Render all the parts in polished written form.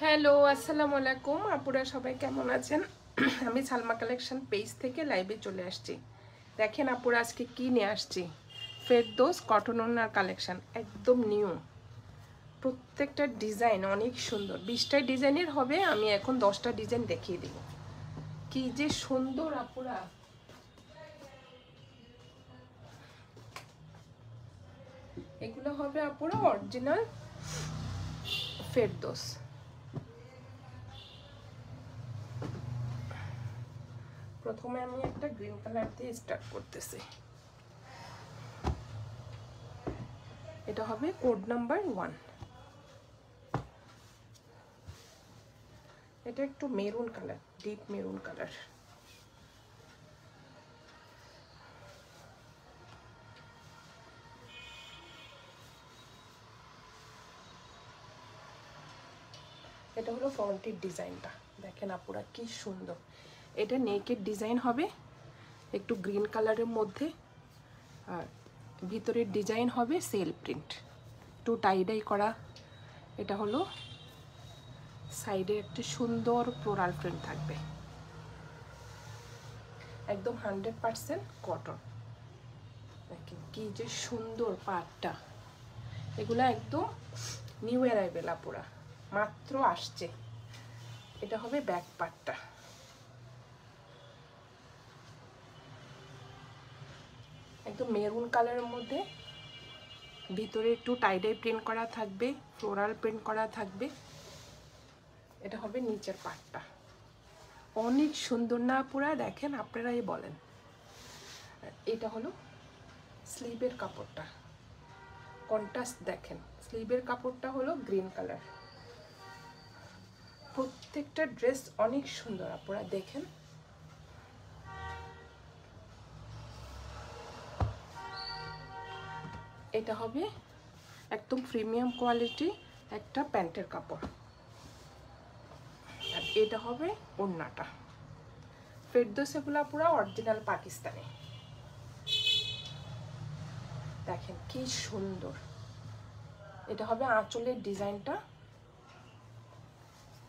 Hello, আসসালামু আলাইকুম। আপুরা সবাই কেমন আছেন? আমি সালমা কালেকশন পেজ থেকে লাইভে চলে আসছি। দেখেন আপুরা আজকে কি নিয়ে আসছি। ফেরদৌস কটন ওড়নার কালেকশন, একদম নিউ। প্রত্যেকটা ডিজাইন অনেক সুন্দর। 20টা ডিজাইনের হবে, আমি এখন 10টা ডিজাইন দেখিয়ে দিব। কি যে সুন্দর আপুরা, এগুলো হবে আপুরা অরিজিনাল ফেরদৌস। প্রথমে আমি একটা গ্রিন কালার দিয়ে স্টার্ট করতেছি। এটা হবে কোড নাম্বার 1। এটা একটু maroon colour, deep maroon colour. এটা হলো ফ্রন্টের ডিজাইনটা, দেখেন আপুরা কি সুন্দর। এটা নেকের ডিজাইন হবে একটু গ্রিন কালারের মধ্যে, আর ভিতরের ডিজাইন হবে সেল প্রিন্ট, একটু টাইডাই করা। এটা হলো সাইডে একটা সুন্দর ফ্লোরাল প্রিন্ট থাকবে, একদম 100% কটন। দেখেন কি যে সুন্দর পাটটা, এগুলো একদম নিউ অ্যারাইভেল আপুরা, মাত্র আসছে। এটা হবে ব্যাক পার্টটা, একদম মেরুন কালারের মধ্যে, ভিতরে একটু টাইডাই প্রিন্ট করা থাকবে, ফ্লোরাল প্রিন্ট করা থাকবে। এটা হবে নিচের পার্টটা, অনেক সুন্দর না পুরা? দেখেন আপনারাই বলেন। এটা হলো স্লিভের কাপড়টা, কন্ট্রাস্ট দেখেন। স্লিভের কাপড়টা হলো গ্রিন কালার। প্রত্যেকটা ড্রেস অনেক সুন্দর আপনারা দেখেন। এটা হবে একদম প্রিমিয়াম কোয়ালিটি একটা প্যান্টের কাপড়, আর এটা হবে ওড়নাটা। ফেরদৌস এগুলা পুরো অরিজিনাল পাকিস্তানি। দেখেন কি সুন্দর। এটা হবে আঁচলের ডিজাইনটা,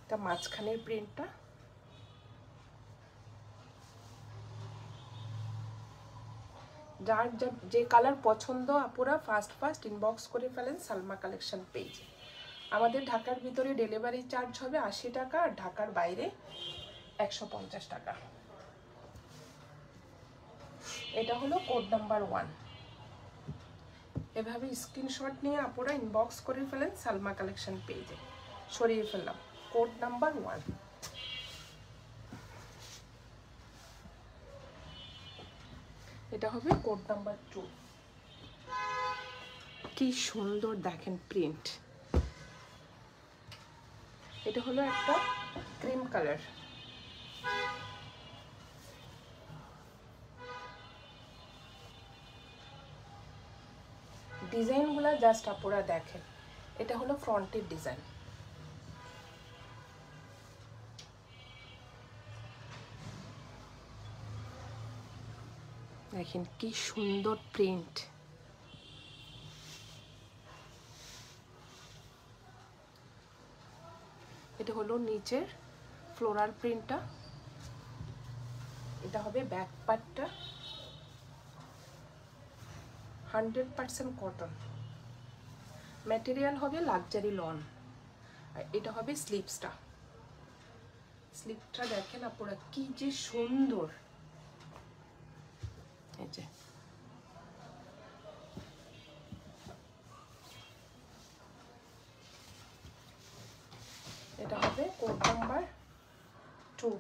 এটা মাঝখানের প্রিন্টটা। যার যে কালার পছন্দ আপুরা ফার্স্ট ইনবক্স করে ফেলেন সালমা কালেকশন পেজে। আমাদের ঢাকার ভিতরে ডেলিভারি চার্জ হবে 80 টাকা, আর ঢাকার বাইরে 150 টাকা। এটা হলো কোড নাম্বার 1। এভাবে স্ক্রিনশট নিয়ে আপুরা ইনবক্স করে ফেলেন সালমা কালেকশন পেজে। সরিয়ে ফেললাম কোড নাম্বার 1। এটা হবে কোড নাম্বার 2। কি সুন্দর দেখেন প্রিন্ট। এটা হলো একটা ক্রিম কালার, ডিজাইনগুলো জাস্ট আপুরা দেখেন। এটা হলো ফ্রন্টের ডিজাইন, দেখেন কি সুন্দর প্রিন্ট। এটা হলো নিচের ফ্লোরাল প্রিন্টটা। এটা হবে ব্যাক পার্টটা, 100% কটন। ম্যাটেরিয়াল হবে লাক্সারি লন। আর এটা হবে স্লিভসটা। স্লিভসটা দেখেন আপনারা কি যে সুন্দর। এই যে এটা হবে কোড নাম্বার 2।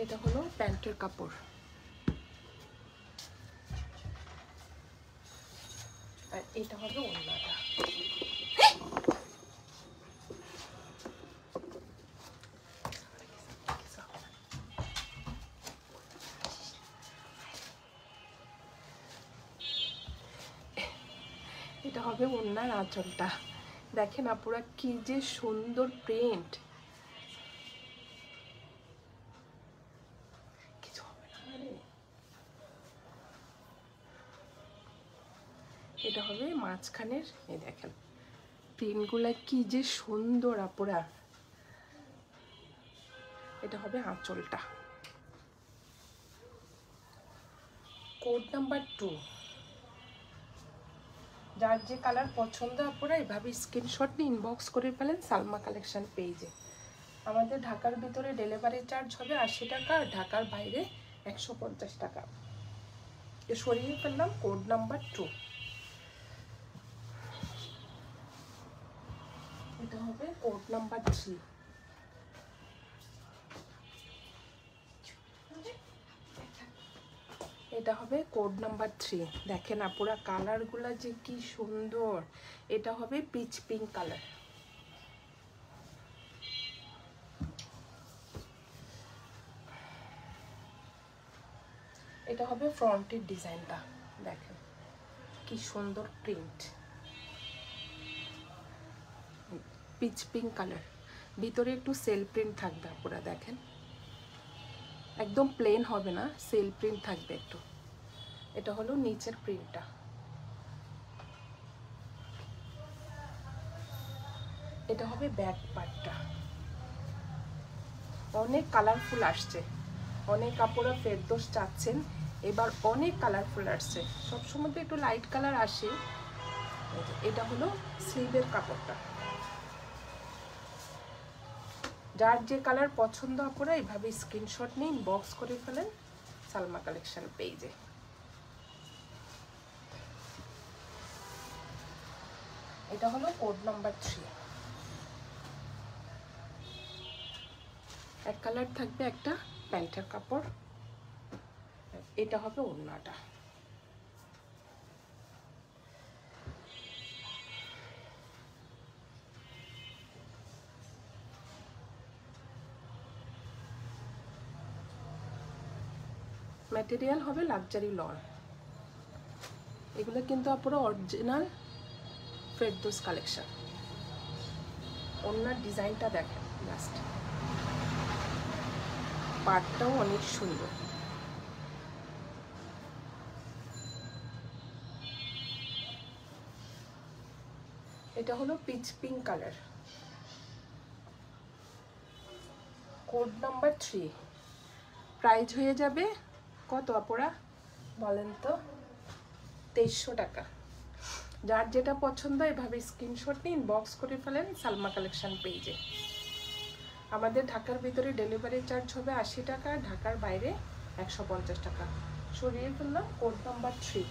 এটা হলো প্যান্টের কাপড়, আর এটা হবে ওড়নাটা। এটা হবে ওড়নার আঁচলটা। দেখেন আপুরা কি যে সুন্দর প্রিন্ট। কিছু হবে না রে। এটা হবে মাঝখানের, এই দেখেন প্রিন্টগুলো কি যে সুন্দর আপুরা। এটা হবে আঁচলটা। Code number 2। যার যে কালার পছন্দ আপুরা এভাবে স্ক্রিনশট নিয়ে ইনবক্স করে ফেলেন সালমা কালেকশন পেজে। আমাদের ঢাকার ভিতরে ডেলিভারি চার্জ হবে 80 টাকা, আর ঢাকার বাইরে 150 টাকা। সরিয়ে ফেললাম কোড নাম্বার 2। এটা হবে কোড নাম্বার 3। এটা হবে কোড নাম্বার 3। দেখেন আপুরা কালারগুলো যে কি সুন্দর। এটা হবে পিচ পিঙ্ক কালার। এটা হবে ফ্রন্টের ডিজাইনটা, দেখেন কি সুন্দর প্রিন্ট, পিচ পিঙ্ক কালার। ভিতরে একটু সেল প্রিন্ট থাকবে আপুরা, দেখেন একদম প্লেন হবে না, সেল প্রিন্ট থাকবে একটু। এটা হলো নিচের প্রিন্টটা। এটা হবে ব্যাক পার্টটা। অনেক কালারফুল আসছে, অনেক কাপড়া ফেরদৌস চাচ্ছেন, এবার অনেক কালারফুল আসছে। সবসময় তো একটু লাইট কালার আসে। এটা হলো স্লিভের কাপড়টা। যার যে কালার পছন্দ আপনারা এইভাবে স্ক্রিনশট নিয়ে ইনবক্স করে ফেলেন সালমা কালেকশন পেজে। এটা হলো কোড নাম্বার 3। এক কালার থাকবে একটা প্যান্টের কাপড়। এটা হবে ওড়নাটা। ম্যাটেরিয়াল হবে লাক্সারি লন। এগুলো কিন্তু আপনারা অরিজিনাল ফেরদৌস কালেকশন। ওড়নার ডিজাইনটা দেখেন জাস্ট, পাটটাও অনেক সুন্দর। এটা হলো pitch pink colour. Code number 3। Price হয়ে যাবে কত আপুরা বলেন তো? 2300 টাকা। যার যেটা পছন্দ এভাবে স্ক্রিনশট নিয়ে ইনবক্স করে ফেলেন সালমা কালেকশন পেজে। আমাদের ঢাকার ভিতরে ডেলিভারি চার্জ হবে 80 টাকা, ঢাকার বাইরে 150 টাকা। সরিয়ে ফেললাম কোড নাম্বার 3।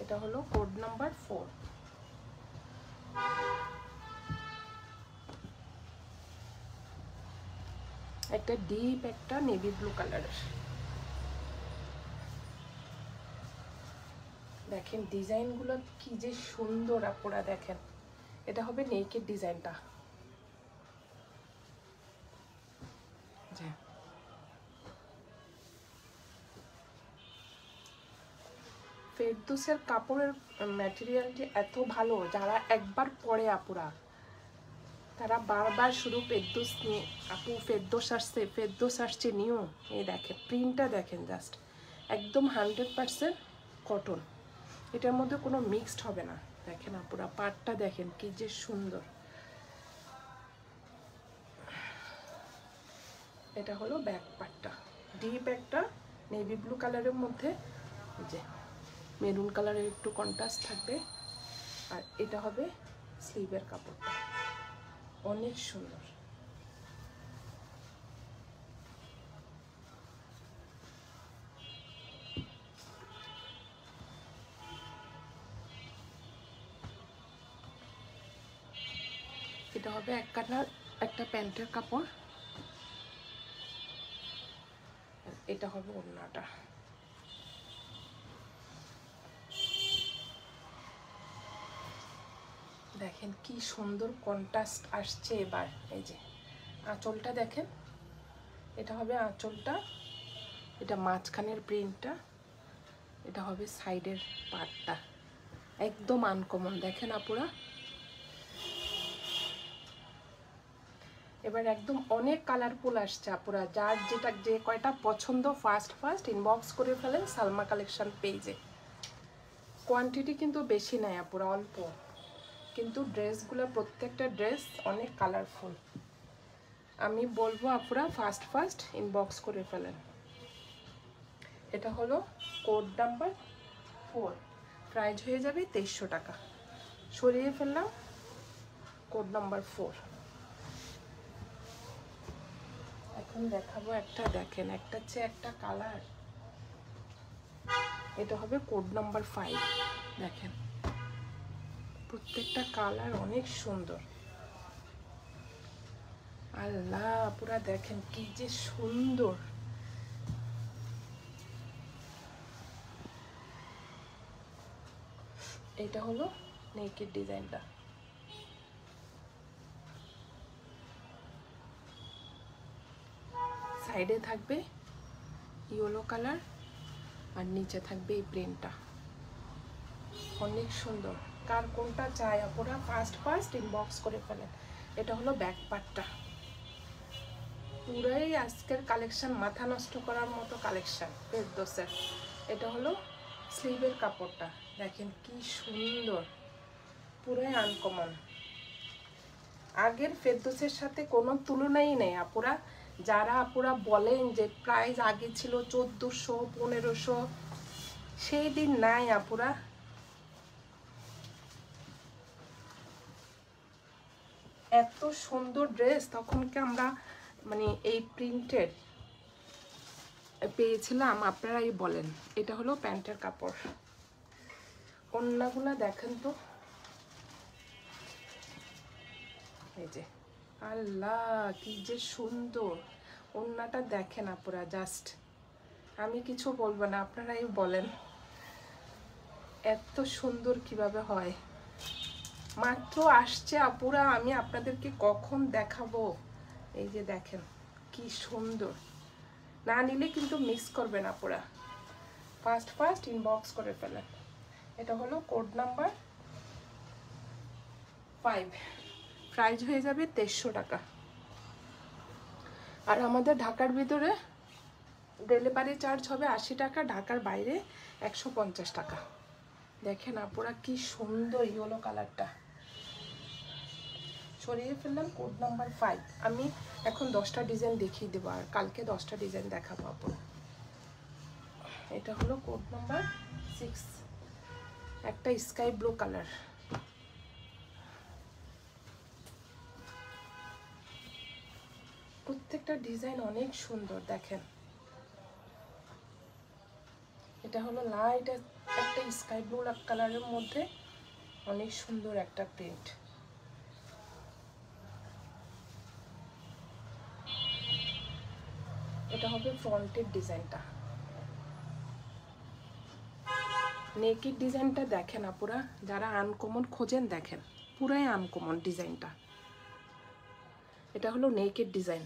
এটা হলো কোড নাম্বার 4। একটা ডিপ একটা নেভি ব্লু কালারের। দেখেন ডিজাইনগুলো কি যে সুন্দর আপনারা দেখেন। এটা হবে নেকের ডিজাইনটা। ফেরদৌসের কাপড়ের ম্যাটেরিয়ালটি এত ভালো, যারা একবার পরে আপুরা তারা বারবার শুধু ফেরদৌস নিয়ে, আপু ফেরদৌস আসছে নিও। এই দেখেন প্রিন্টটা দেখেন জাস্ট, একদম 100% কটন। এটার মধ্যে কোনো মিক্সড হবে না। দেখেন আপুরা পাটটা দেখেন কি যে সুন্দর। এটা হলো ব্যাক পার্টটা, ডিপ একটা নেভি ব্লু কালারের মধ্যে যে মেরুন কালারের একটু কন্ট্রাস্ট থাকবে। আর এটা হবে স্লিভের কাপড়টা, অনেক সুন্দর। এটা হবে এক কালার একটা প্যান্টের কাপড়। এটা হবে ওড়নাটা। দেখেন কি সুন্দর কন্ট্রাস্ট আসছে এবার। এই যে আঁচলটা দেখেন, এটা হবে আঁচলটা, এটা মাঝখানের প্রিন্টটা, এটা হবে সাইডের পার্টটা। একদম আনকমন দেখেন আপুরা। এবার একদম অনেক কালারফুল আসছে আপুরা, যার যেটা যে কয়টা পছন্দ ফার্স্ট ইনবক্স করে ফেলেন সালমা কালেকশন পেজে। কোয়ান্টিটি কিন্তু বেশি নেয় আপুরা, অল্প, কিন্তু ড্রেসগুলো প্রত্যেকটা ড্রেস অনেক কালারফুল। আমি বলবো আপুরা ফার্স্ট ইনবক্স করে ফেলেন। এটা হলো কোড নাম্বার 4, প্রাইস হয়ে যাবে 2300 টাকা। সরিয়ে ফেললাম কোড নাম্বার 4। এখন দেখাবো একটা, দেখেন একটা চেয়ে একটা কালার। এটা হবে কোড নাম্বার 5। দেখেন প্রত্যেকটা কালার অনেক সুন্দর। আল্লাহ পুরা দেখেন কি যে সুন্দর। এটা হলো নেকের ডিজাইনটা। সাইডে থাকবে ইয়েলো কালার আর নিচে থাকবে এই প্রিন্টটা, অনেক সুন্দর। কার কোনটা চাই আপনারা ফার্স্ট ইনবক্স করে ফেলেন। এটা হলো ব্যাক পার্টটা, পুরাই আজকের কালেকশন, মাথা নষ্ট করার মতো কালেকশন ফেরদৌসের। এটা হলো স্লিভের কাপড়টা, দেখেন কি সুন্দর, পুরাই আনকমন। আগের ফেরদৌসের সাথে কোনো তুলনাই নেই আপুরা। যারা আপুরা বলেন যে প্রাইস আগে ছিল 1400 1500, সেই দিন নাই আপুরা। এত সুন্দর ড্রেস তখনকে আমরা মানে এই প্রিন্টের পেয়েছিলাম, আপনারাই বলেন। এটা হলো প্যান্টের কাপড়। ওড়নাগুলো দেখেন তো, এই যে আল্লাহ কি যে সুন্দর ওড়নাটা দেখেন আপুরা, জাস্ট আমি কিছু বলবো না, আপনারাই বলেন এত সুন্দর কিভাবে হয়। মাত্র আসছে আপুরা, আমি আপনাদেরকে কখন দেখাবো। এই যে দেখেন কি সুন্দর, না নিলে কিন্তু মিস করবেন আপুরা। ফার্স্ট ইনবক্স করে ফেলেন। এটা হলো কোড নাম্বার 5, প্রাইস হয়ে যাবে 2300 টাকা। আর আমাদের ঢাকার ভিতরে ডেলিভারি চার্জ হবে 80 টাকা, ঢাকার বাইরে 150 টাকা। দেখেন আপুরা কি সুন্দর ইয়েলো কালারটা। সরিয়ে ফেললাম কোড নাম্বার 5। আমি এখন 10টা ডিজাইন দেখিয়ে দেবো, আর কালকে 10টা ডিজাইন দেখাবো আপুরা। এটা হলো কোড নাম্বার 6, একটা স্কাই ব্লু কালার। প্রত্যেকটা ডিজাইন অনেক সুন্দর দেখেন। এটা হলো লাইট একটা স্কাই ব্লু কালারের মধ্যে অনেক সুন্দর একটা প্রিন্ট। এটা হবে ফ্রন্টের ডিজাইনটা। নেকের ডিজাইনটা দেখেন আপুরা, যারা আনকমন খোঁজেন দেখেন পুরাই আনকমন ডিজাইনটা। এটা হলো নেকের ডিজাইন।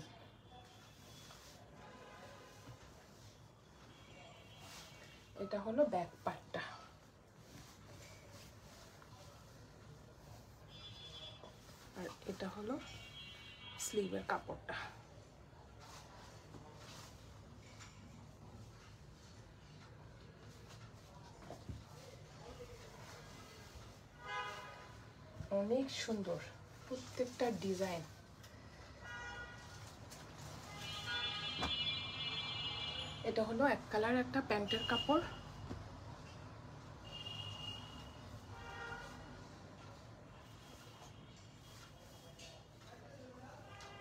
এটা হলো ব্যাক পার্টটা। আর এটা হলো স্লিভের কাপড়টা। অনেক সুন্দর প্রত্যেকটা ডিজাইন। এটা হলো এক কালার একটা প্যান্টের কাপড়।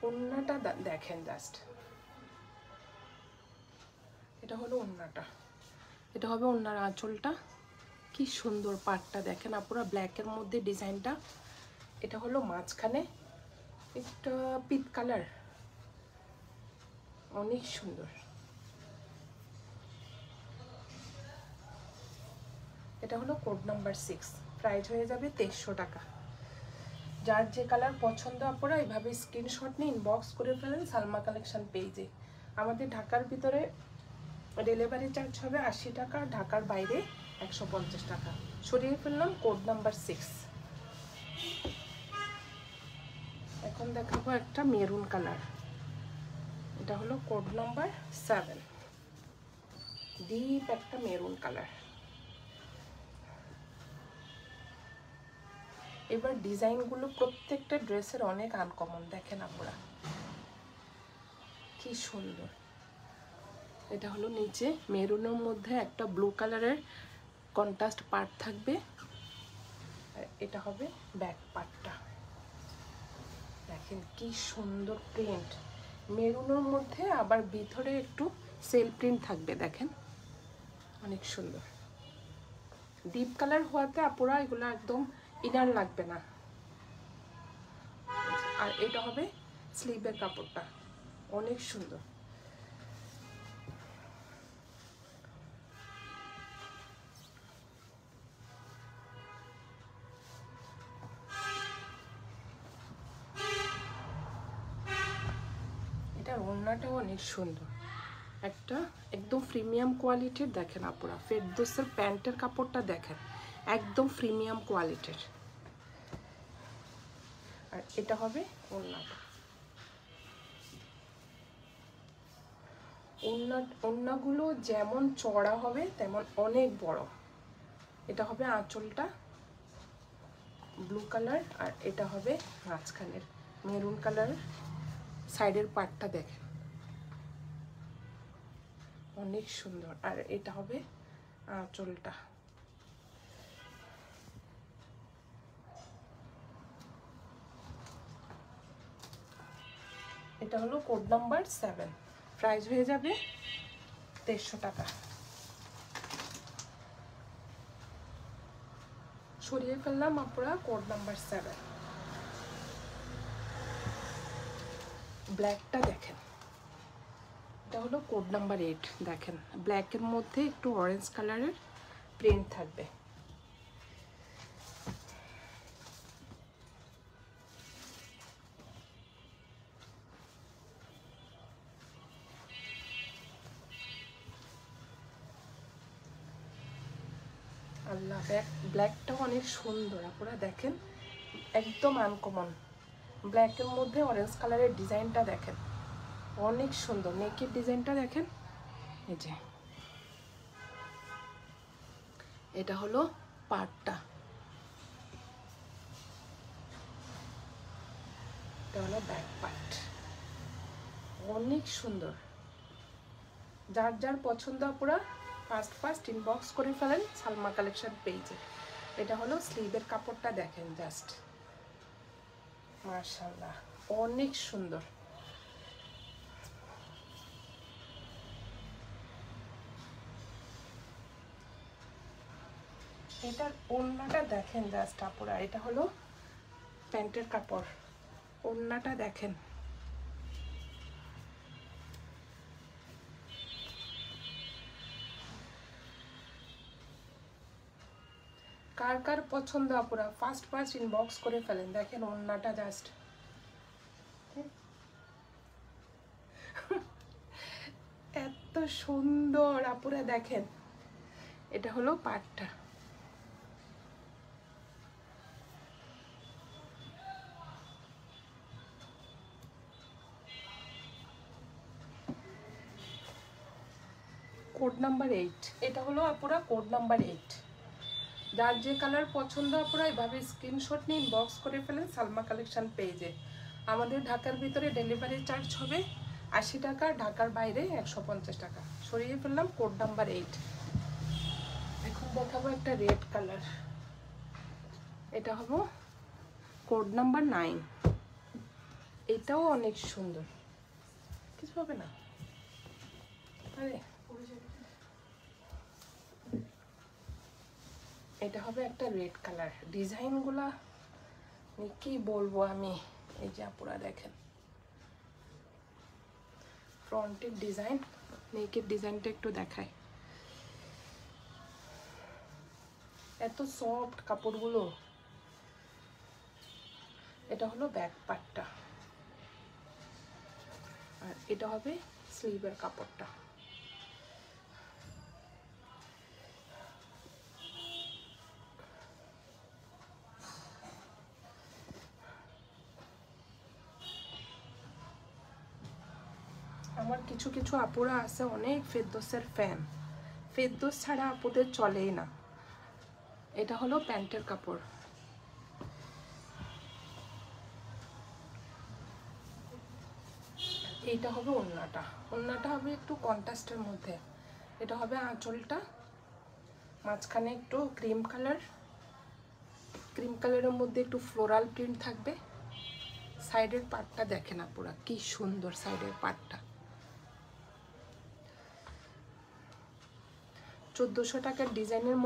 ওড়নাটা দেখেন জাস্ট, এটা হলো ওড়নাটা। এটা হবে ওড়নার আঁচলটা, কি সুন্দর পাটটা দেখেন আপুরা, ব্ল্যাকের মধ্যে ডিজাইনটা। এটা হলো মাঝখানে একটা পিট কালার, অনেক সুন্দর। এটা হলো কোড নাম্বার 6, প্রাইস হয়ে যাবে 2300 টাকা। যার যে কালার পছন্দ আপনারা এইভাবে স্ক্রিনশট নিয়ে ইনবক্স করে ফেলেন সালমা কালেকশন পেজে। আমাদের ঢাকার ভিতরে ডেলিভারি চার্জ হবে 80 টাকা, ঢাকার বাইরে 150 টাকা। সরিয়ে ফেললাম কোড নাম্বার 6। এখন এখন দেখাবো একটা মেরুন কালার। এটা হলো কোড নাম্বার 7, ডিপ একটা মেরুন কালার। এবার ডিজাইনগুলো প্রত্যেকটা ড্রেসের অনেক আনকমন, দেখেন আপনারা কি সুন্দর। এটা হলো নিচে মেরুনের মধ্যে একটা ব্লু কালারের কন্ট্রাস্ট পার্ট থাকবে, আর এটা হবে ব্যাক পার্টটা। দেখেন কি সুন্দর প্রিন্ট, মেরুনের মধ্যে আবার ভিতরে একটু সেল প্রিন্ট থাকবে, দেখেন অনেক সুন্দর। ডিপ কালার হওয়াতে আপুরা এগুলো একদম ইনার লাগবে না। আর এটা হবে স্লিভের কাপড়টা, অনেক সুন্দর। এটার ওড়নাটাও অনেক সুন্দর, একটা একদম প্রিমিয়াম কোয়ালিটির। দেখেন আপুরা ফেরদৌসের প্যান্টের কাপড়টা দেখেন, একদম প্রিমিয়াম কোয়ালিটির। আর এটা হবে ওড়নাটা। ওড়নাগুলো যেমন চড়া হবে তেমন অনেক বড়। এটা হবে আঁচলটা ব্লু কালার, আর এটা হবে মাঝখানের মেরুন কালার। সাইডের পার্টটা দেখেন অনেক সুন্দর। আর এটা হবে আঁচলটা। এটা হলো কোড নাম্বার 7, প্রাইস হয়ে যাবে 1,300 টাকা। সরিয়ে ফেললাম আপনারা কোড নাম্বার 7। ব্ল্যাকটা দেখেন, এটা হলো কোড নাম্বার 8। দেখেন ব্ল্যাকের মধ্যে একটু অরেঞ্জ কালারের প্রিন্ট থাকবে। আল্লাহ, ব্ল্যাকটাও অনেক সুন্দর আপনারা দেখেন, একদম আনকমন। ব্ল্যাকের মধ্যে অরেঞ্জ কালারের ডিজাইনটা দেখেন অনেক সুন্দর। নেকের ডিজাইনটা দেখেন, এই যে এটা হলো পার্টটা, এটা হলো ব্যাক পার্ট, অনেক সুন্দর। যার যার পছন্দ আপনারা ফার্স্ট ইনবক্স করে ফেলেন সালমা কালেকশন পেজে। এটা হলো স্লিভের কাপড়টা দেখেন, জাস্ট মাশাআল্লাহ অনেক সুন্দর। এটার ওড়নাটা দেখেন জাস্ট আপুরা, এটা হলো প্যান্টের কাপড়, ওড়নাটা দেখেন কার কার পছন্দ আপুরা ফার্স্ট ইনবক্স করে ফেলেন। দেখেন ওড়নাটা জাস্ট এত সুন্দর আপুরা দেখেন। এটা হলো পাটটা, কোড নাম্বার 8। এটা হলো আপুরা কোড নাম্বার 8। যার যে কালার পছন্দ আপুরা এভাবে স্ক্রিনশট নিয়ে ইনবক্স করে ফেলেন সালমা কালেকশন পেজে। আমাদের ঢাকার ভিতরে ডেলিভারি চার্জ হবে 80 টাকা, ঢাকার বাইরে 150 টাকা। সরিয়ে ফেললাম কোড নাম্বার 8। এখন দেখাবো একটা রেড কালার, এটা হলো কোড নাম্বার 9। এটাও অনেক সুন্দর, কিছু হবে না। আরে এটা হবে একটা রেড কালার। ডিজাইনগুলা কি বলবো আমি, এই যে আপুরা দেখেন ফ্রন্টের ডিজাইন, নেকের ডিজাইনটা একটু দেখায়, এত সফট কাপড়গুলো। এটা হলো ব্যাক পার্টটা, আর এটা হবে স্লিভের কাপড়টা। কিছু কিছু আপুরা আছে অনেক ফেরদৌসের ফ্যান, ফেরদৌস ছাড়া আপুদের চলেই না। এটা হলো প্যান্টের কাপড়। এইটা হবে ওড়নাটা, ওড়নাটা হবে একটু কন্ট্রাস্টের মধ্যে। এটা হবে আঁচলটা, মাঝখানে একটু ক্রিম কালারের মধ্যে একটু ফ্লোরাল প্রিন্ট থাকবে। সাইডের পার্টটা দেখেন আপুরা কি সুন্দর, সাইডের পার্টটা 1400 টাকার ডিজাইনের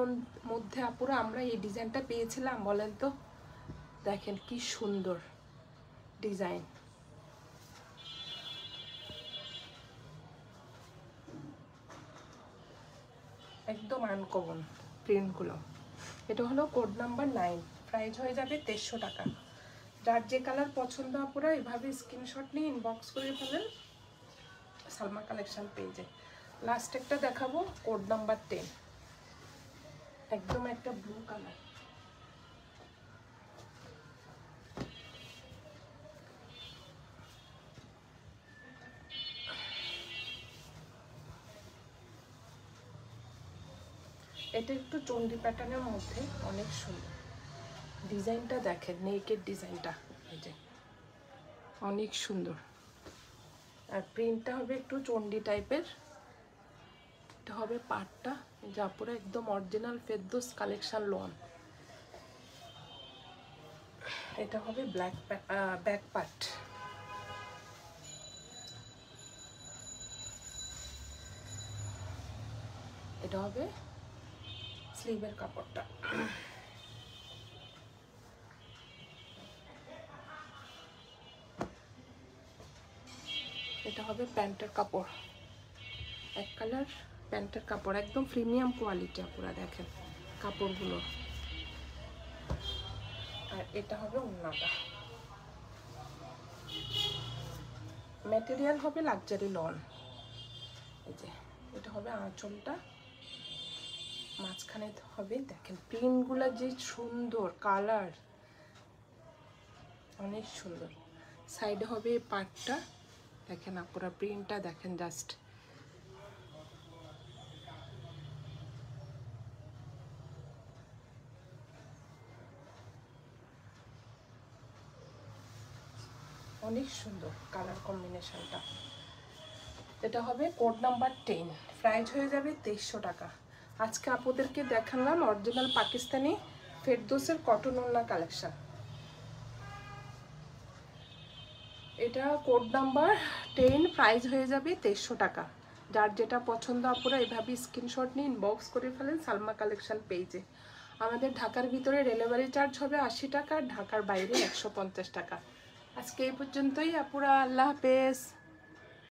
মধ্যে আপুরা আমরা এই ডিজাইনটা পেয়েছিলাম বলেন তো। দেখেন কি সুন্দর ডিজাইন, একদম আনকমন প্রিন্টগুলো। এটা হলো কোড নাম্বার 9, প্রাইস হয়ে যাবে 2300 টাকা। যার যে কালার পছন্দ আপুরা এভাবে স্ক্রিনশট নিয়ে ইনবক্স করে ফেলেন সালমা কালেকশন পেজে। লাস্ট একটা দেখাবো কোড নাম্বার 10, একদম একটা ব্লু কালার। এটা একটু চন্ডি প্যাটার্নের মধ্যে অনেক সুন্দর ডিজাইনটা, দেখেন নেকের ডিজাইনটা এই যে অনেক সুন্দর। আর প্রিন্টটা হবে একটু চন্ডি টাইপের। এটা হবে পাটটা, যা পুরো একদম অরিজিনাল ফেরদৌস কালেকশন লোন। এটা হবে ব্যাক পার্ট। এটা হবে স্লিভের কাপড়টা। এটা হবে প্যান্টের কাপড়, এক কালার প্যান্টের কাপড়, একদম প্রিমিয়াম কোয়ালিটি আপনারা দেখেন কাপড়গুলো। আর এটা হবে ওড়নাটা, ম্যাটেরিয়াল হবে লাক্সারি লন। এই যে এটা হবে আঁচলটা, মাঝখানে হবে দেখেন প্রিন্টগুলো যে সুন্দর, কালার অনেক সুন্দর। সাইডে হবে পাটটা, দেখেন আপনারা প্রিন্টটা দেখেন জাস্ট। অনেক সুন্দর কালার কম্বিনেশনটা। এটা হবে কোড নাম্বার 10, প্রাইস হয়ে যাবে 2300 টাকা। আজকে আপনাদেরকে দেখালাম অরিজিনাল পাকিস্তানি ফেরদৌসের কটন ওড়না কালেকশন। এটা কোড নাম্বার 10, প্রাইস হয়ে যাবে 2300 টাকা। যার যেটা পছন্দ আপনারা এভাবে স্ক্রিনশট নিয়ে ইনবক্স করে ফেলেন সালমা কালেকশন পেজে। আমাদের ঢাকার ভিতরে ডেলিভারি চার্জ হবে 80 টাকা, ঢাকার বাইরে 150 টাকা। আজকে এই পর্যন্তই আপুরা, আল্লাহ হাফেজ।